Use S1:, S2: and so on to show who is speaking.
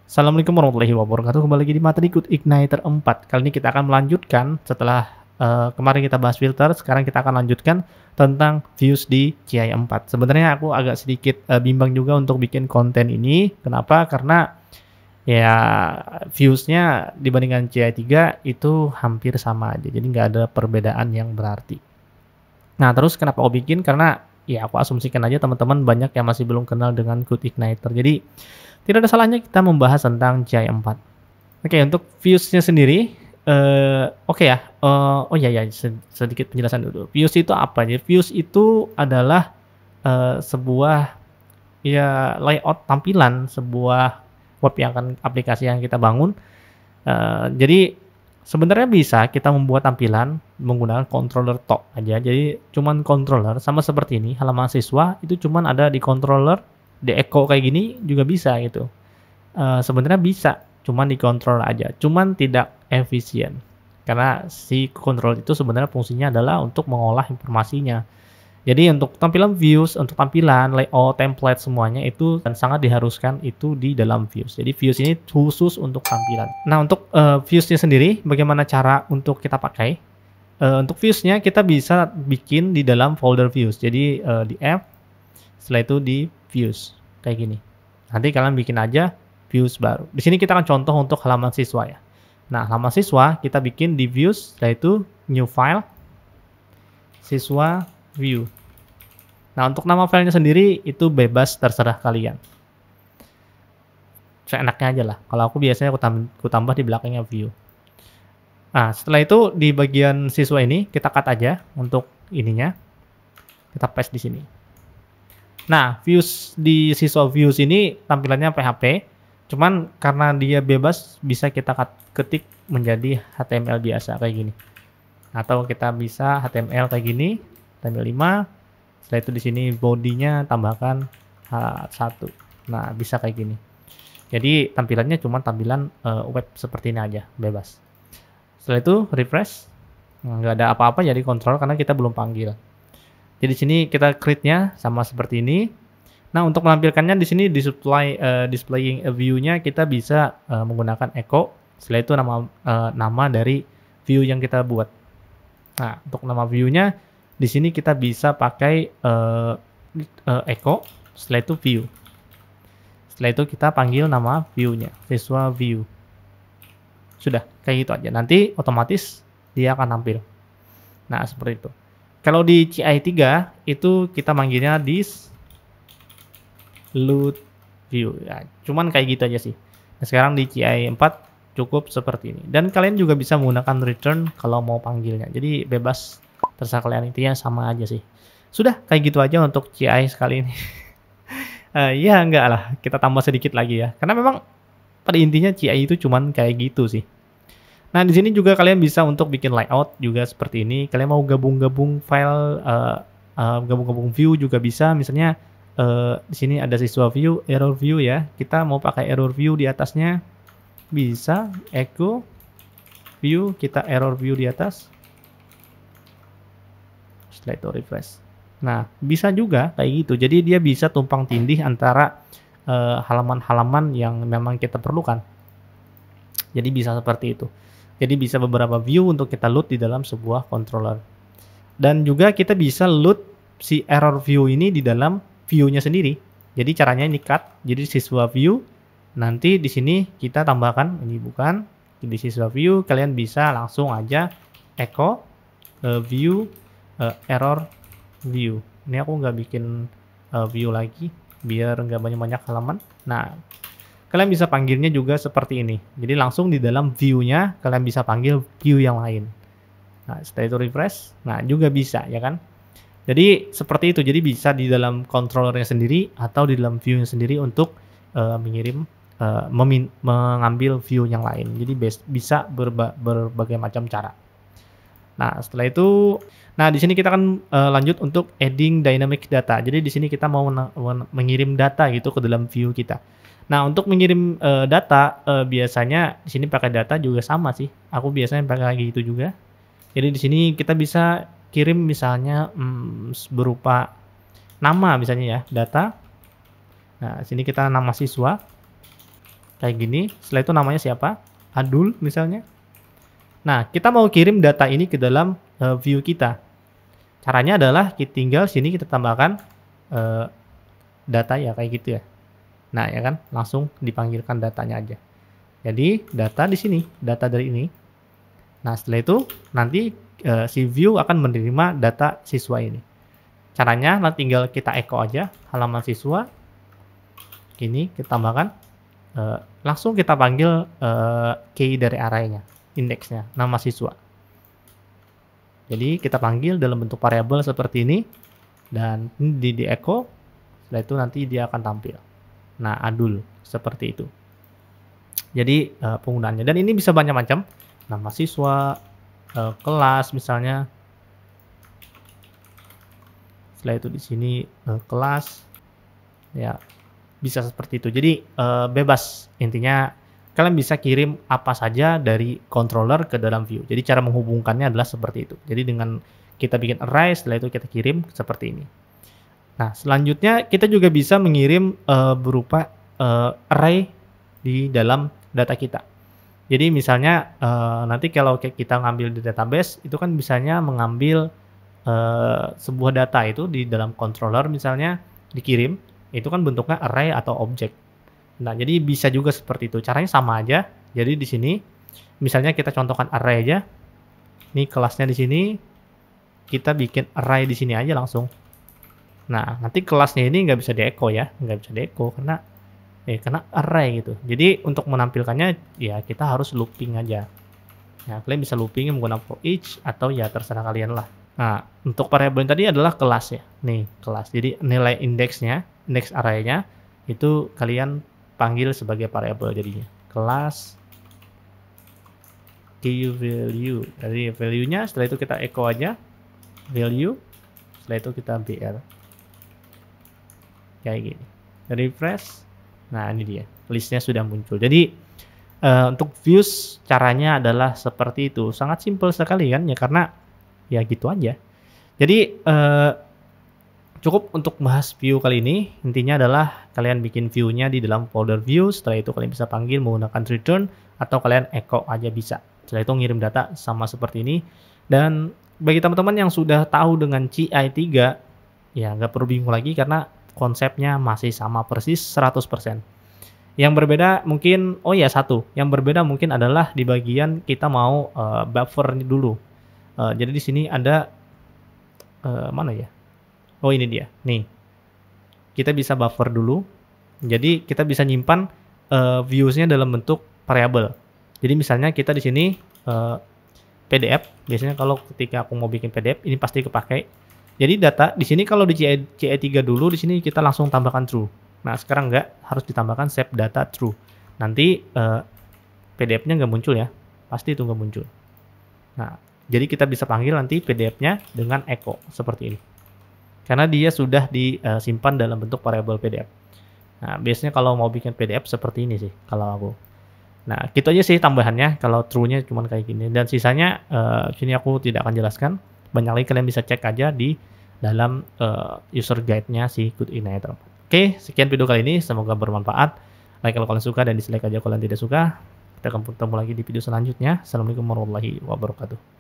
S1: Assalamualaikum warahmatullahi wabarakatuh. Kembali lagi di materi Code Igniter 4. Kali ini kita akan melanjutkan setelah kemarin kita bahas filter, sekarang kita akan lanjutkan tentang views di CI 4. Sebenarnya aku agak sedikit bimbang juga untuk bikin konten ini. Kenapa? Karena ya viewsnya dibandingkan CI 3 itu hampir sama aja. Jadi nggak ada perbedaan yang berarti. Nah, terus kenapa aku bikin? Karena ya aku asumsikan aja teman-teman banyak yang masih belum kenal dengan Code Igniter. Jadi tidak ada salahnya kita membahas tentang CI 4. Oke, untuk views-nya sendiri, oke ya, oh iya ya, sedikit penjelasan dulu. Views itu apa ya? Views itu adalah, sebuah ya layout tampilan sebuah web yang akan aplikasi yang kita bangun. Jadi sebenarnya bisa kita membuat tampilan menggunakan controller tok aja. Jadi cuman controller sama seperti ini, halaman siswa itu cuman ada di controller, di echo kayak gini juga bisa gitu. Sebenarnya bisa, cuman dikontrol aja, cuman tidak efisien. Karena si control itu sebenarnya fungsinya adalah untuk mengolah informasinya. Jadi untuk tampilan views, untuk tampilan, layout, template semuanya itu dan sangat diharuskan itu di dalam views. Jadi views ini khusus untuk tampilan. Nah untuk views-nya sendiri, bagaimana cara untuk kita pakai? Untuk views-nya kita bisa bikin di dalam folder views. Jadi di app, setelah itu di views kayak gini. Nanti kalian bikin aja views baru. Di sini kita akan contoh untuk halaman siswa ya. Nah, halaman siswa kita bikin di views, setelah itu new file, siswa view. Nah, untuk nama filenya sendiri itu bebas terserah kalian. Seenaknya aja lah. Kalau aku biasanya aku tambah di belakangnya view. Nah, setelah itu di bagian siswa ini kita cut aja untuk ininya. Kita paste di sini. Nah, views di siswa views ini tampilannya PHP. Cuman karena dia bebas bisa kita ketik menjadi HTML biasa kayak gini. Atau kita bisa HTML kayak gini, HTML5. Setelah itu di sini bodinya tambahkan H1. Nah, bisa kayak gini. Jadi tampilannya cuma tampilan web seperti ini aja, bebas. Setelah itu refresh. Nggak ada apa-apa jadi kontrol karena kita belum panggil. Jadi di sini kita create-nya sama seperti ini. Nah, untuk menampilkannya di sini displaying a view-nya kita bisa menggunakan echo. Setelah itu nama dari view yang kita buat. Nah, untuk nama view-nya di sini kita bisa pakai echo. Setelah itu view. Setelah itu kita panggil nama view-nya, siswa view. Sudah, kayak gitu aja. Nanti otomatis dia akan tampil. Nah, seperti itu. Kalau di CI 3 itu kita manggilnya load view ya. Cuman kayak gitu aja sih. Nah, sekarang di CI 4 cukup seperti ini. Dan kalian juga bisa menggunakan return kalau mau panggilnya. Jadi bebas terserah kalian, intinya sama aja sih. Sudah kayak gitu aja untuk CI sekali ini. Ya enggak lah, kita tambah sedikit lagi ya. Karena memang pada intinya CI itu cuman kayak gitu sih. Nah, di sini juga kalian bisa untuk bikin layout juga seperti ini. Kalian mau gabung-gabung file, gabung-gabung view juga bisa. Misalnya di sini ada siswa view, error view ya. Kita mau pakai error view di atasnya, bisa echo view, kita error view di atas. Setelah itu refresh. Nah, bisa juga kayak gitu. Jadi dia bisa tumpang tindih antara halaman-halaman yang memang kita perlukan. Jadi bisa seperti itu. Jadi bisa beberapa view untuk kita load di dalam sebuah controller. Dan juga kita bisa load si error view ini di dalam view-nya sendiri. Jadi caranya ini cut. Jadi siswa view. Nanti di sini kita tambahkan, ini bukan. Di siswa view kalian bisa langsung aja echo view error view. Ini aku nggak bikin view lagi biar nggak banyak-banyak halaman. Nah, kalian bisa panggilnya juga seperti ini. Jadi langsung di dalam view-nya kalian bisa panggil view yang lain. Nah, setelah itu refresh. Nah, juga bisa ya kan. Jadi seperti itu. Jadi bisa di dalam controllernya sendiri atau di dalam view-nya sendiri untuk mengambil view yang lain. Jadi bisa berbagai macam cara. Nah, setelah itu, nah di sini kita akan lanjut untuk adding dynamic data. Jadi di sini kita mau mengirim data gitu ke dalam view kita. Nah, untuk mengirim data biasanya di sini pakai data juga sama sih. Aku biasanya pakai gitu juga. Jadi di sini kita bisa kirim misalnya berupa nama misalnya ya, data. Nah, sini kita nama siswa. kayak gini. Setelah itu namanya siapa? Adul misalnya. Nah, kita mau kirim data ini ke dalam view kita. Caranya adalah tinggal sini kita tambahkan data ya kayak gitu ya. Nah, ya kan, langsung dipanggilkan datanya aja. Jadi data di sini, data dari ini. Nah, setelah itu nanti si view akan menerima data siswa ini. Caranya nanti tinggal kita echo aja halaman siswa. Ini kita tambahkan, langsung kita panggil key dari arraynya, indeksnya, nama siswa. Jadi kita panggil dalam bentuk variabel seperti ini dan di echo. Setelah itu nanti dia akan tampil. Nah, Adul seperti itu. Jadi penggunaannya, dan ini bisa banyak macam, nama siswa, kelas misalnya. Setelah itu di sini kelas, ya bisa seperti itu. Jadi bebas, intinya kalian bisa kirim apa saja dari controller ke dalam view. Jadi cara menghubungkannya adalah seperti itu. Jadi dengan kita bikin array, setelah itu kita kirim seperti ini. Nah, selanjutnya kita juga bisa mengirim berupa array di dalam data kita. Jadi misalnya nanti kalau kita ngambil di database, itu kan misalnya mengambil sebuah data itu di dalam controller misalnya dikirim, itu kan bentuknya array atau objek. Nah, jadi bisa juga seperti itu. Caranya sama aja. Jadi di sini misalnya kita contohkan array aja. Ini kelasnya di sini. Kita bikin array di sini aja langsung. Nah, nanti kelasnya ini nggak bisa di-echo ya, nggak bisa di-echo karena array gitu. Jadi untuk menampilkannya ya kita harus looping aja. Nah, kalian bisa looping menggunakan for each atau ya terserah kalian lah. Nah, untuk variabel yang tadi adalah kelas ya. Nih, kelas. Jadi nilai indeksnya, indeks arraynya itu kalian panggil sebagai variabel jadinya. Kelas key value. Dari value-nya setelah itu kita echo aja value. Setelah itu kita br. Kayak gini. Refresh. Nah, ini dia. Listnya sudah muncul. Jadi untuk views caranya adalah seperti itu. Sangat simple sekali kan ya, karena ya gitu aja. Jadi cukup untuk bahas view kali ini. Intinya adalah kalian bikin view-nya di dalam folder view. Setelah itu kalian bisa panggil menggunakan return atau kalian echo aja bisa. Setelah itu ngirim data sama seperti ini. Dan bagi teman-teman yang sudah tahu dengan CI3, ya nggak perlu bingung lagi karena konsepnya masih sama persis 100%. Yang berbeda mungkin, yang berbeda mungkin adalah di bagian kita mau buffer dulu. Jadi di sini ada mana ya? Oh, ini dia. Nih, kita bisa buffer dulu. Jadi kita bisa nyimpan views-nya dalam bentuk variabel. Jadi misalnya kita di sini PDF. Biasanya kalau ketika aku mau bikin PDF, ini pasti kepakai. Jadi data di sini kalau di CI3 dulu, di sini kita langsung tambahkan true. Nah, sekarang enggak, harus ditambahkan save data true. Nanti PDF-nya nggak muncul ya. Pasti itu nggak muncul. Nah, jadi kita bisa panggil nanti PDF-nya dengan echo seperti ini. Karena dia sudah disimpan dalam bentuk variabel PDF. Nah, biasanya kalau mau bikin PDF seperti ini sih kalau aku. Nah, gitu aja sih tambahannya. Kalau true-nya cuma kayak gini. Dan sisanya sini aku tidak akan jelaskan. Banyak lagi kalian bisa cek aja di dalam user guide-nya si CodeIgniter. Oke, sekian video kali ini. Semoga bermanfaat. Like kalau kalian suka dan dislike aja kalau kalian tidak suka. Kita akan bertemu lagi di video selanjutnya. Assalamualaikum warahmatullahi wabarakatuh.